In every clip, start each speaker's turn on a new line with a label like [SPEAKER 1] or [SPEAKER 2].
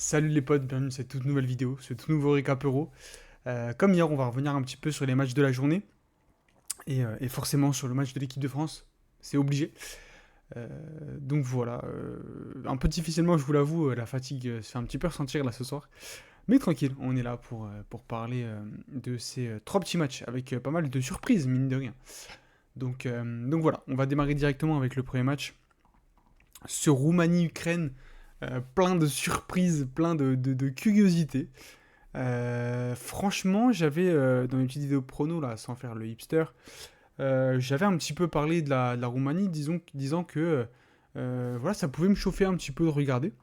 [SPEAKER 1] Salut les potes, bienvenue dans cette toute nouvelle vidéo, ce tout nouveau récap euro. Comme hier, on va revenir un petit peu sur les matchs de la journée et forcément sur le match de l'équipe de France, c'est obligé. Euh, donc voilà, un peu difficilement, je vous l'avoue, la fatigue se fait un petit peu ressentir là ce soir. Mais tranquille, on est là pour parler de ces trois petits matchs avec pas mal de surprises, mine de rien. Donc voilà, on va démarrer directement avec le premier match. Ce Roumanie-Ukraine, plein de surprises, plein de curiosités. Franchement, j'avais dans une petite vidéo prono là, sans faire le hipster, j'avais un petit peu parlé de la Roumanie, disant que voilà, ça pouvait me chauffer un petit peu de regarder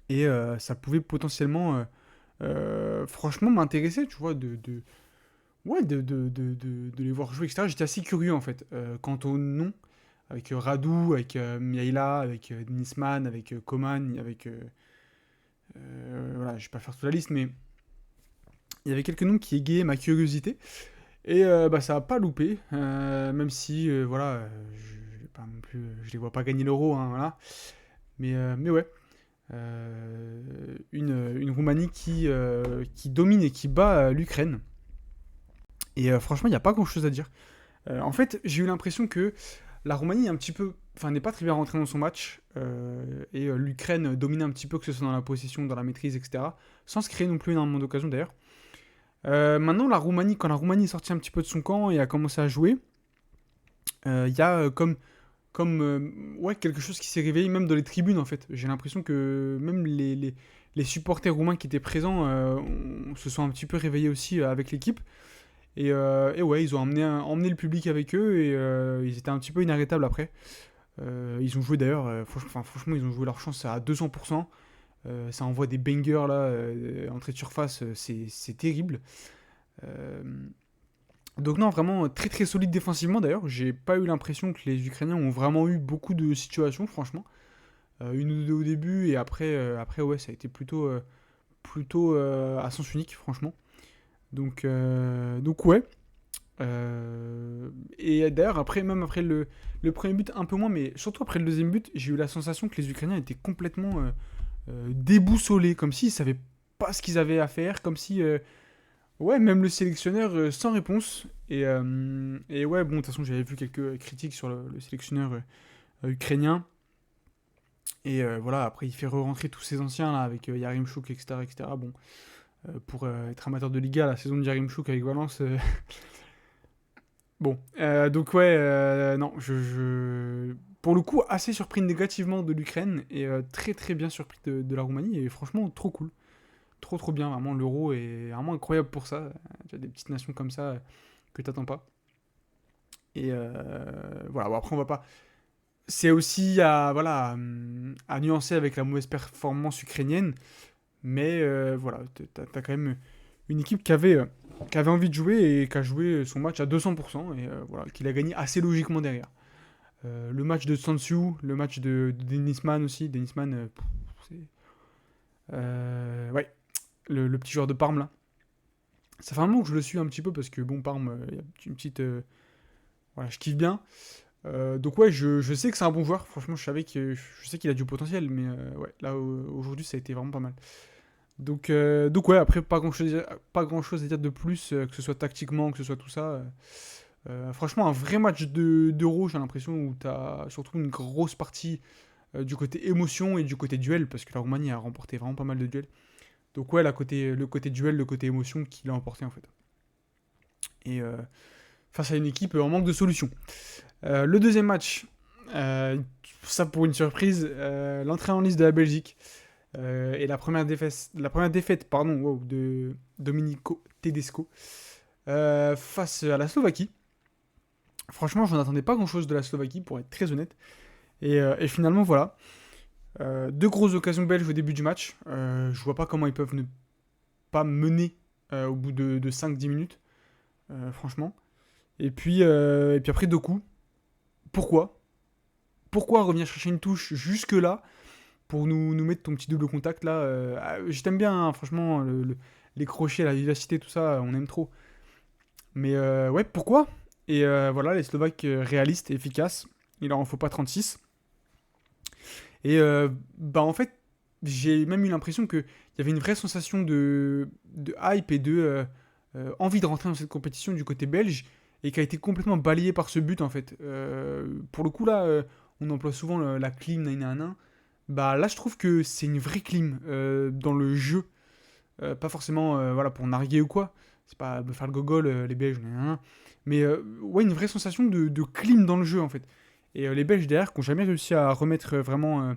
[SPEAKER 1] et ça pouvait potentiellement, franchement, m'intéresser, tu vois, ouais, de les voir jouer, etc. J'étais assez curieux en fait, quant au nom, avec Radu, avec Miaila, avec Nisman, avec Coman, avec voilà, je vais pas faire toute la liste, mais il y avait quelques noms qui égayaient ma curiosité. Et bah, ça a pas loupé, même si voilà, pas non plus, je les vois pas gagner l'euro, hein, voilà. Mais ouais, une Roumanie qui domine et qui bat l'Ukraine. Et franchement, il n'y a pas grand chose à dire. En fait, j'ai eu l'impression que la Roumanie est un petit peu, enfin, n'est pas très bien rentrée dans son match, et l'Ukraine dominait un petit peu, que ce soit dans la possession, dans la maîtrise, etc. Sans se créer non plus énormément d'occasions d'ailleurs. Maintenant, quand la Roumanie est sortie un petit peu de son camp et a commencé à jouer, il y a ouais, quelque chose qui s'est réveillé même dans les tribunes en fait. J'ai l'impression que même les supporters roumains qui étaient présents se sont un petit peu réveillés aussi avec l'équipe. Et ouais, ils ont emmené le public avec eux et ils étaient un petit peu inarrêtables après. Ils ont joué d'ailleurs, franchement, ils ont joué leur chance à 200%. Ça envoie des bangers là, entrée de surface, c'est terrible. Euh, donc non, vraiment très très solide défensivement d'ailleurs. J'ai pas eu l'impression que les Ukrainiens ont vraiment eu beaucoup de situations, franchement. Une ou deux au début et après ouais, ça a été plutôt à sens unique, franchement. Donc ouais. Et d'ailleurs, même après le premier but, un peu moins, mais surtout après le deuxième but, j'ai eu la sensation que les Ukrainiens étaient complètement déboussolés, comme s'ils savaient pas ce qu'ils avaient à faire, comme si ouais, même le sélectionneur sans réponse. Et ouais, bon, de toute façon, j'avais vu quelques critiques sur le sélectionneur ukrainien. Et voilà, après, il fait re-rentrer tous ses anciens, là, avec Yarimchuk, etc., etc. Bon, pour être amateur de Liga, la saison de Yarimchuk avec Valence. Bon, donc ouais, non, pour le coup, assez surpris négativement de l'Ukraine et très très bien surpris de la Roumanie. Et franchement, trop cool. Trop trop bien, vraiment. L'euro est vraiment incroyable pour ça. Tu as des petites nations comme ça que t'attends pas. Et voilà, bon, après on va pas. C'est aussi à nuancer avec la mauvaise performance ukrainienne, mais voilà, t'as quand même une équipe qui avait envie de jouer et qui a joué son match à 200% et voilà, qui l'a gagné assez logiquement derrière. Le match de Sansu, le match de Denisman aussi, Denisman, ouais, le petit joueur de Parme là. Ça fait un moment que je le suis un petit peu parce que bon, Parme, il y a une petite, voilà, je kiffe bien. Donc ouais, je sais que c'est un bon joueur. Franchement, je sais qu'il a du potentiel, mais ouais, là aujourd'hui, ça a été vraiment pas mal. Donc ouais, après pas grand chose à dire de plus, que ce soit tactiquement, que ce soit tout ça. Franchement, un vrai match d'Euro, j'ai l'impression où t'as surtout une grosse partie du côté émotion et du côté duel, parce que la Roumanie a remporté vraiment pas mal de duels. Donc ouais, le côté duel, le côté émotion qui l'a emporté en fait. Et face à une équipe en manque de solutions. Le deuxième match, euh, ça pour une surprise, l'entrée en liste de la Belgique et la première défaite pardon, wow, de Domenico Tedesco face à la Slovaquie. Franchement, je n'en attendais pas grand-chose de la Slovaquie, pour être très honnête. Et finalement, voilà. Deux grosses occasions belges au début du match. Je vois pas comment ils peuvent ne pas mener au bout de 5-10 minutes, franchement. Et puis après, deux coups. Pourquoi Pourquoi revenir chercher une touche jusque-là pour nous mettre ton petit double contact là je t'aime bien, hein, franchement, les crochets, la vivacité, tout ça, on aime trop. Mais ouais, pourquoi Et voilà, les Slovaques réalistes efficaces. Il leur en faut pas 36. Et bah en fait, j'ai même eu l'impression qu'il y avait une vraie sensation de hype et de envie de rentrer dans cette compétition du côté belge et qui a été complètement balayée par ce but en fait. Pour le coup là, on emploie souvent la clim, nanana. Bah là, je trouve que c'est une vraie clim dans le jeu. Pas forcément voilà, pour narguer ou quoi. C'est pas me faire le gogol, les Belges, nanana. Mais ouais, une vraie sensation de clim dans le jeu en fait. Et les Belges derrière qui n'ont jamais réussi à remettre vraiment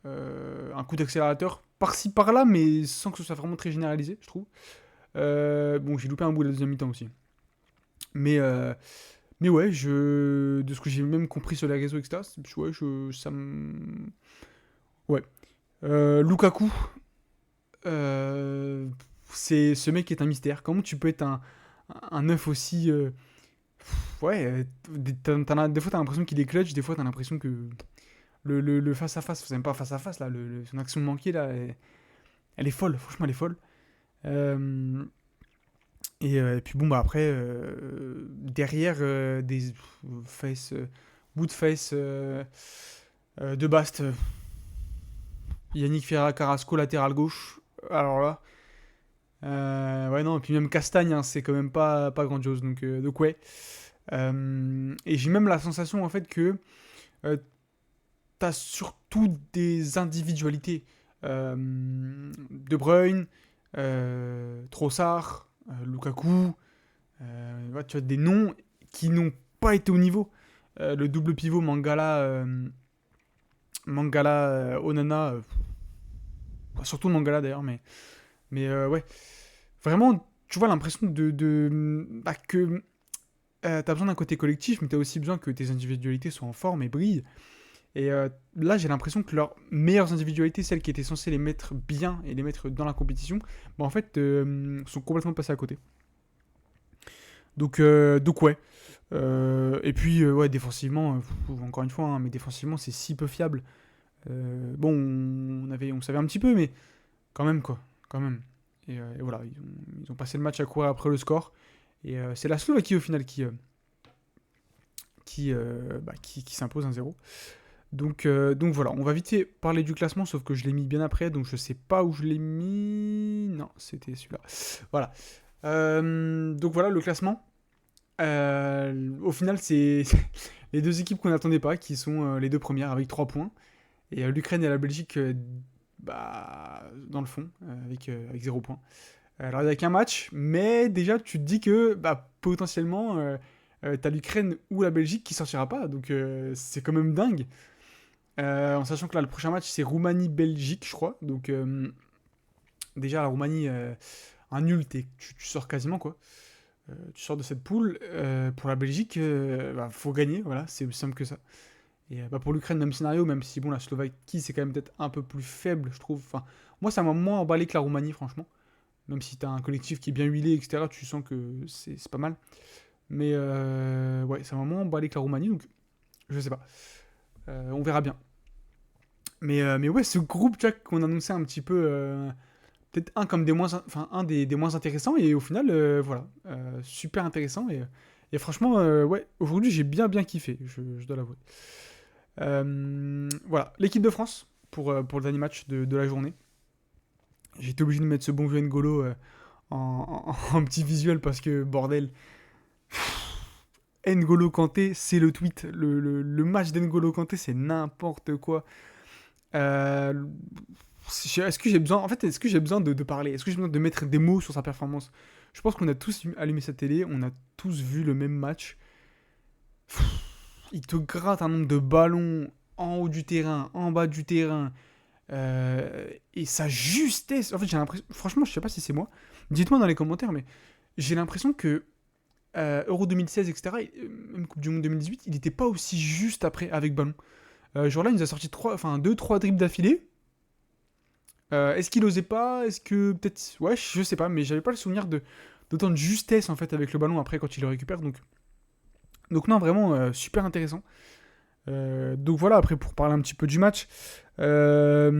[SPEAKER 1] un coup d'accélérateur par-ci par-là, mais sans que ce soit vraiment très généralisé, je trouve. Bon, j'ai loupé un bout de la deuxième mi-temps aussi. Mais, euh, mais ouais, de ce que j'ai même compris sur les réseaux, etc., ouais, ça me. Ouais. Lukaku, euh, ce mec est un mystère. Comment tu peux être un œuf aussi. Ouais, des fois t'as l'impression qu'il est clutch, des fois t'as l'impression que le face-à-face, c'est même pas face-à-face, là, son action manquée, là, elle est folle, franchement, elle est folle. Euh, et puis bon, bah après, derrière des face, bout de face de Bast, Yannick Ferreira Carrasco, latéral gauche. Alors là, ouais, non, et puis même Castagne, hein, c'est quand même pas grandiose. Donc ouais. Et j'ai même la sensation en fait que euh, t'as surtout des individualités. De Bruyne, Trossard, Lukaku, ouais, tu as des noms qui n'ont pas été au niveau. Le double pivot Mangala Onana, surtout Mangala d'ailleurs, mais ouais, vraiment, tu vois l'impression bah, que t'as besoin d'un côté collectif, mais t'as aussi besoin que tes individualités soient en forme et brillent. Et là, j'ai l'impression que leurs meilleures individualités, celles qui étaient censées les mettre bien et les mettre dans la compétition, bah, en fait, sont complètement passées à côté. Donc ouais. Et puis, ouais, défensivement, encore une fois, hein, mais défensivement, c'est si peu fiable. Bon, on savait un petit peu, mais quand même, quoi. Quand même. Et voilà, ils ont passé le match à courir après le score. Et c'est la Slovaquie, au final, qui s'impose 1-0. Donc voilà, on va vite fait parler du classement, sauf que je l'ai mis bien après, donc je sais pas où je l'ai mis. Non, c'était celui-là. Voilà. Donc voilà le classement. Au final, c'est les deux équipes qu'on n'attendait pas, qui sont les deux premières avec 3 points. Et l'Ukraine et la Belgique, bah, dans le fond, avec 0 points. Alors avec un match, mais déjà tu te dis que bah, potentiellement t'as l'Ukraine ou la Belgique qui sortira pas, donc c'est quand même dingue. En sachant que là le prochain match c'est Roumanie-Belgique, je crois. Donc déjà la Roumanie, un nul, tu sors quasiment quoi. Tu sors de cette poule. Pour la Belgique, bah, faut gagner, voilà, c'est aussi simple que ça. Et bah, pour l'Ukraine, même scénario, même si bon, la Slovaquie c'est quand même peut-être un peu plus faible, je trouve. Enfin, moi ça m'a moins emballé que la Roumanie, franchement. Même si t'as un collectif qui est bien huilé, etc., tu sens que c'est pas mal. Mais ouais, ça m'a moins emballé que la Roumanie, donc je sais pas. On verra bien. Mais ouais, ce groupe, Jack, qu'on annonçait un petit peu, peut-être un comme enfin, un des moins intéressants, et au final, voilà, super intéressant. Et franchement, ouais, aujourd'hui, j'ai bien kiffé, je dois l'avouer. Voilà, l'équipe de France, pour le dernier match de la journée. J'ai été obligé de mettre ce bon vieux N'Golo en petit visuel parce que, bordel, N'Golo Kanté, c'est le tweet. Le match d'N'Golo Kanté, c'est n'importe quoi. Euh, est-ce que j'ai besoin, en fait, est-ce que j'ai besoin de parler? Est-ce que j'ai besoin de mettre des mots sur sa performance? Je pense qu'on a tous allumé sa télé, on a tous vu le même match. Il te gratte un nombre de ballons en haut du terrain, en bas du terrain. Et sa justesse. En fait, j'ai l'impression. Franchement, je sais pas si c'est moi. Dites-moi dans les commentaires, mais j'ai l'impression que Euro 2016, etc., même Coupe du Monde 2018, il n'était pas aussi juste après avec ballon. Genre là, il nous a sorti 2-3 dribbles d'affilée. Est-ce qu'il osait pas? Est-ce que peut-être. Ouais, je sais pas, mais j'avais pas le souvenir d'autant de justesse en fait avec le ballon après quand il le récupère. Donc non, vraiment super intéressant. Donc voilà, après pour parler un petit peu du match, bah,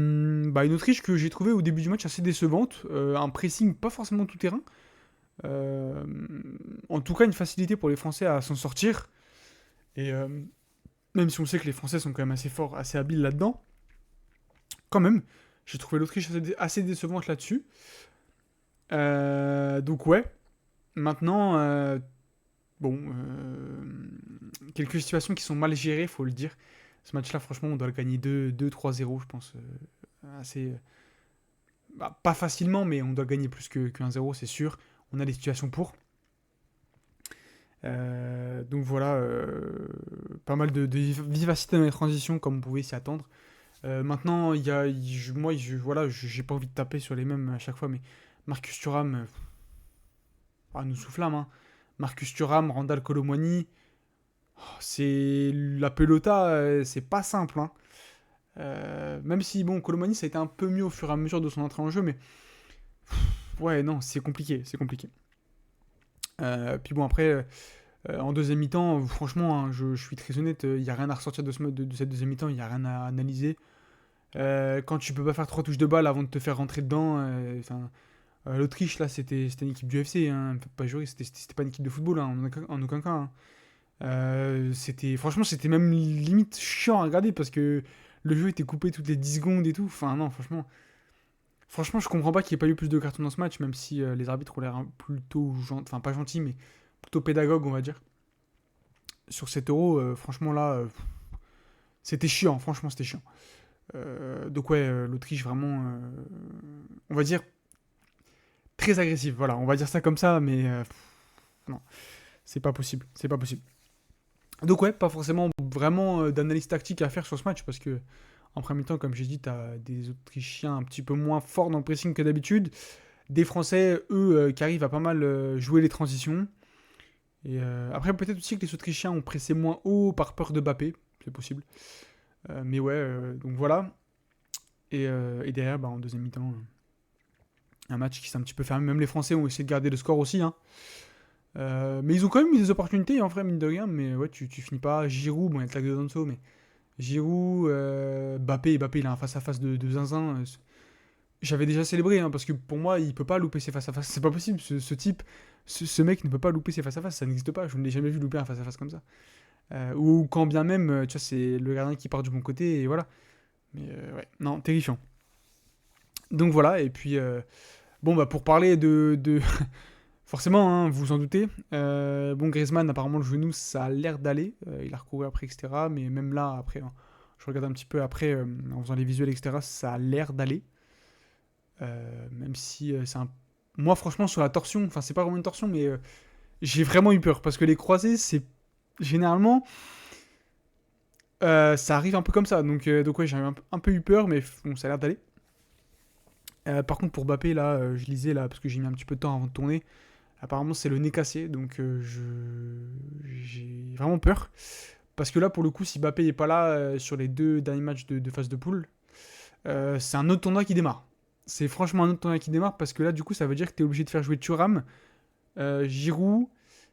[SPEAKER 1] une Autriche que j'ai trouvé au début du match assez décevante, un pressing pas forcément tout terrain, euh, en tout cas une facilité pour les Français à s'en sortir, et même si on sait que les Français sont quand même assez forts, assez habiles là-dedans, quand même, J'ai trouvé l'Autriche assez décevante là-dessus. Donc ouais, maintenant, bon, quelques situations qui sont mal gérées, faut le dire. Ce match-là, franchement, on doit le gagner 2-3-0, je pense. Assez, bah, pas facilement, mais on doit gagner plus que 1-0, c'est sûr. On a les situations pour. Donc voilà, pas mal de vivacité dans les transitions, comme on pouvait s'y attendre. Maintenant, voilà, j'ai pas envie de taper sur les mêmes à chaque fois, mais Marcus Thuram, nous soufflâmes, hein. Marcus Thuram, Randal Kolo Muani, c'est la pelota, c'est pas simple, hein. Même si, bon, Kolo Muani, ça a été un peu mieux au fur et à mesure de son entrée en jeu, mais ouais, non, c'est compliqué, c'est compliqué. Puis bon, après, en deuxième mi-temps, franchement, hein, je suis très honnête, il n'y a rien à ressortir de cette deuxième mi-temps, il n'y a rien à analyser. Quand tu peux pas faire 3 touches de balle avant de te faire rentrer dedans, l'Autriche, là, c'était une équipe du UFC, hein, pas jouer, c'était pas une équipe de football, hein, en aucun cas, hein. Franchement, c'était même limite chiant à regarder parce que le jeu était coupé toutes les 10 secondes et tout. Enfin, non, franchement, je comprends pas qu'il n'y ait pas eu plus de cartons dans ce match, même si les arbitres ont l'air plutôt gentils, enfin, pas gentils, mais plutôt pédagogues, on va dire. Sur cet euro, franchement, là, c'était chiant, franchement, c'était chiant. Donc, ouais, l'Autriche, vraiment, on va dire, très agressive. Voilà, on va dire ça comme ça, mais non, c'est pas possible. C'est pas possible. Donc ouais, pas forcément vraiment d'analyse tactique à faire sur ce match parce que en premier temps, comme j'ai dit, t'as des Autrichiens un petit peu moins forts dans le pressing que d'habitude, des Français, eux, qui arrivent à pas mal jouer les transitions. Et après, peut-être aussi que les Autrichiens ont pressé moins haut par peur de Mbappé, c'est possible. Mais ouais, donc voilà. Et derrière, bah, en deuxième mi-temps, un match qui s'est un petit peu fermé. Même les Français ont essayé de garder le score aussi, hein. Mais ils ont quand même eu des opportunités, en vrai, mine de rien. Mais ouais, tu finis pas. Giroud, bon, il y a le tag de Danso, mais Giroud, Mbappé, il a un face-à-face de zinzin. J'avais déjà célébré, hein, parce que pour moi, il peut pas louper ses face-à-face. C'est pas possible, ce type, ce mec ne peut pas louper ses face-à-face, ça n'existe pas. Je ne l'ai jamais vu louper un face-à-face comme ça. Ou quand bien même, tu vois, c'est le gardien qui part du bon côté, et voilà. Mais ouais, non, terrifiant. Donc voilà, et puis, bon, bah pour parler de forcément, hein, vous vous en doutez. Bon, Griezmann, apparemment, le genou, ça a l'air d'aller. Il a recouru après, etc. Mais même là, après, hein, je regarde un petit peu après, en faisant les visuels, etc., ça a l'air d'aller. Même si c'est un... Moi, franchement, sur la torsion, enfin, c'est pas vraiment une torsion, mais j'ai vraiment eu peur. Parce que les croisés, c'est... Généralement, ça arrive un peu comme ça. Donc ouais, j'ai un peu eu peur, mais bon, ça a l'air d'aller. Par contre, pour Mbappé, là, je lisais, là, parce que j'ai mis un petit peu de temps avant de tourner. Apparemment, c'est le nez cassé, donc j'ai vraiment peur. Parce que là, pour le coup, si Mbappé n'est pas là sur les 2 derniers matchs de phase de poule, c'est un autre tournoi qui démarre. C'est franchement un autre tournoi qui démarre parce que là, du coup, ça veut dire que tu es obligé de faire jouer Thuram, Giroud,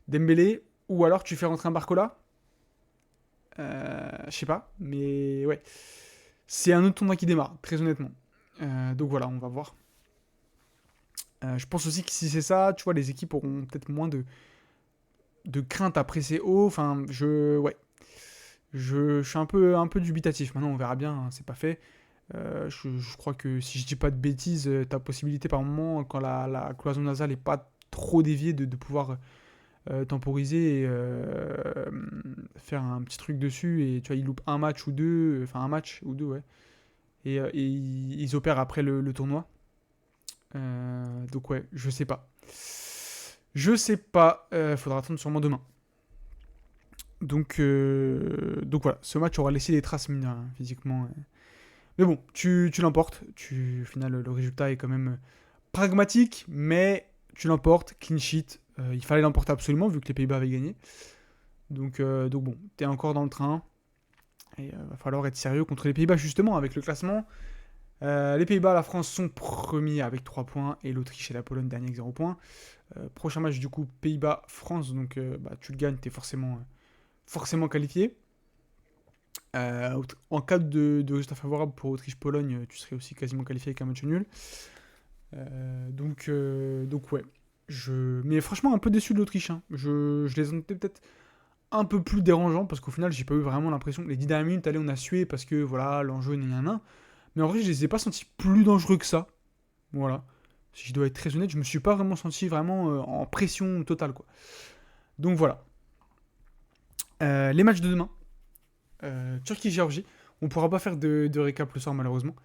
[SPEAKER 1] Dembélé, ou alors tu fais rentrer un Barcola. Je sais pas, mais ouais. C'est un autre tournoi qui démarre, très honnêtement. Donc voilà, on va voir. Je pense aussi que si c'est ça, tu vois, les équipes auront peut-être moins de crainte à presser haut. Enfin, ouais. Je suis un peu dubitatif. Maintenant, on verra bien, hein, c'est pas fait. Je crois que si je dis pas de bêtises, t'as possibilité par moment, quand la cloison nasale est pas trop déviée, de pouvoir temporiser et faire un petit truc dessus. Et tu vois, ils loupent un match ou deux, enfin un match ou deux, ouais. Et ils opèrent après le tournoi. Donc ouais, je sais pas. Je sais pas. Faudra attendre sûrement demain. Donc voilà, ce match aura laissé des traces mine de rien, physiquement. Mais bon, tu l'emportes. Au final, le résultat est quand même pragmatique, mais tu l'emportes. Clean sheet. Il fallait l'emporter absolument vu que les Pays-Bas avaient gagné. Donc bon, t'es encore dans le train. Et va falloir être sérieux contre les Pays-Bas justement avec le classement. Les Pays-Bas, la France sont premiers avec 3 points et l'Autriche et la Pologne dernier avec 0 points. Prochain match du coup Pays-Bas-France, donc bah, tu le gagnes, t'es forcément qualifié. En cas de résultat favorable pour Autriche-Pologne, tu serais aussi quasiment qualifié avec un match nul. Donc ouais. Mais franchement, un peu déçu de l'Autriche, hein. Je les sentais peut-être un peu plus dérangeants parce qu'au final, j'ai pas eu vraiment l'impression. Les 10 dernières minutes, allez, on a sué parce que voilà, l'enjeu n'est rien. Mais en vrai, je les ai pas sentis plus dangereux que ça. Voilà. Si je dois être très honnête, je me suis pas vraiment senti vraiment en pression totale, quoi. Donc voilà. Les matchs de demain. Turquie-Géorgie. On pourra pas faire de récap le soir, malheureusement.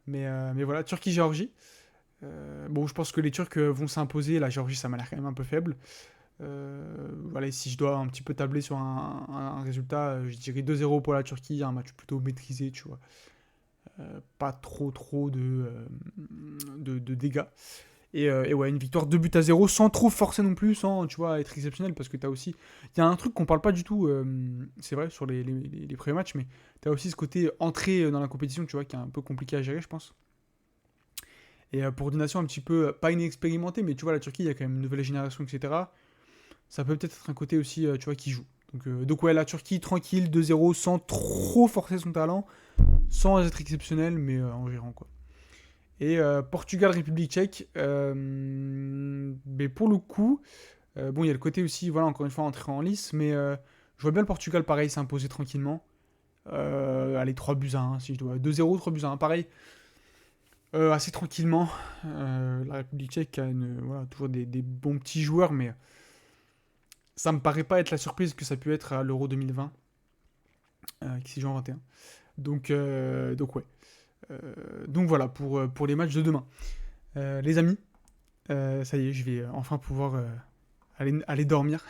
[SPEAKER 1] Mais voilà, Turquie-Géorgie. Bon, je pense que les Turcs vont s'imposer. La Géorgie, ça m'a l'air quand même un peu faible. Voilà, si je dois un petit peu tabler sur un résultat, je dirais 2-0 pour la Turquie, un match plutôt maîtrisé, tu vois. Pas trop de dégâts. Et ouais, une victoire 2-0 sans trop forcer non plus, sans, tu vois, être exceptionnel, parce que t'as aussi... Il y a un truc qu'on parle pas du tout, c'est vrai, sur les premiers matchs, mais t'as aussi ce côté entrée dans la compétition, tu vois, qui est un peu compliqué à gérer, je pense. Et pour des nations un petit peu, pas inexpérimentées, mais tu vois, la Turquie, il y a quand même une nouvelle génération, etc. Ça peut peut-être être un côté aussi, tu vois, qui joue. Donc ouais, la Turquie, tranquille, 2-0, sans trop forcer son talent, sans être exceptionnel, mais en gérant, quoi. Et Portugal, République tchèque, mais pour le coup, bon, il y a le côté aussi, voilà, encore une fois, entrer en lice, mais je vois bien le Portugal, pareil, s'imposer tranquillement. Allez, 3 buts à 1, si je dois. 2-0, 3 buts à 1, pareil. Assez tranquillement. La République tchèque a voilà, toujours des bons petits joueurs, mais ça me paraît pas être la surprise que ça peut être à l'Euro 2020, qui s'est joué en 21. Donc ouais. Donc voilà pour les matchs de demain. Les amis, ça y est, je vais enfin pouvoir aller dormir.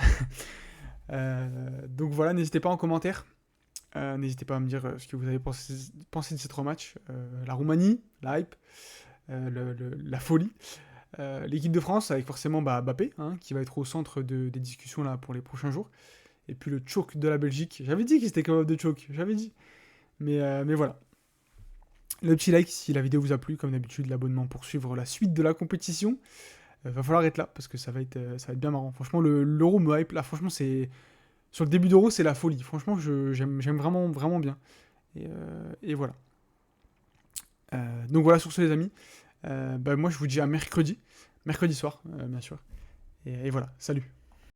[SPEAKER 1] Donc voilà, n'hésitez pas en commentaire. N'hésitez pas à me dire ce que vous avez pensé de ces 3 matchs. La Roumanie, la hype, la folie. L'équipe de France avec forcément Mbappé, hein, qui va être au centre des discussions là pour les prochains jours. Et puis le choke de la Belgique. J'avais dit qu'il était capable de choke, j'avais dit. Mais voilà. Le petit like si la vidéo vous a plu, comme d'habitude, l'abonnement pour suivre la suite de la compétition. Va falloir être là parce que ça va être bien marrant. Franchement, l'euro me hype là. Franchement, sur le début d'euro, c'est la folie. Franchement, j'aime vraiment bien. Et voilà. Donc voilà sur ce les amis. Moi je vous dis à mercredi soir, bien sûr. Et voilà, salut.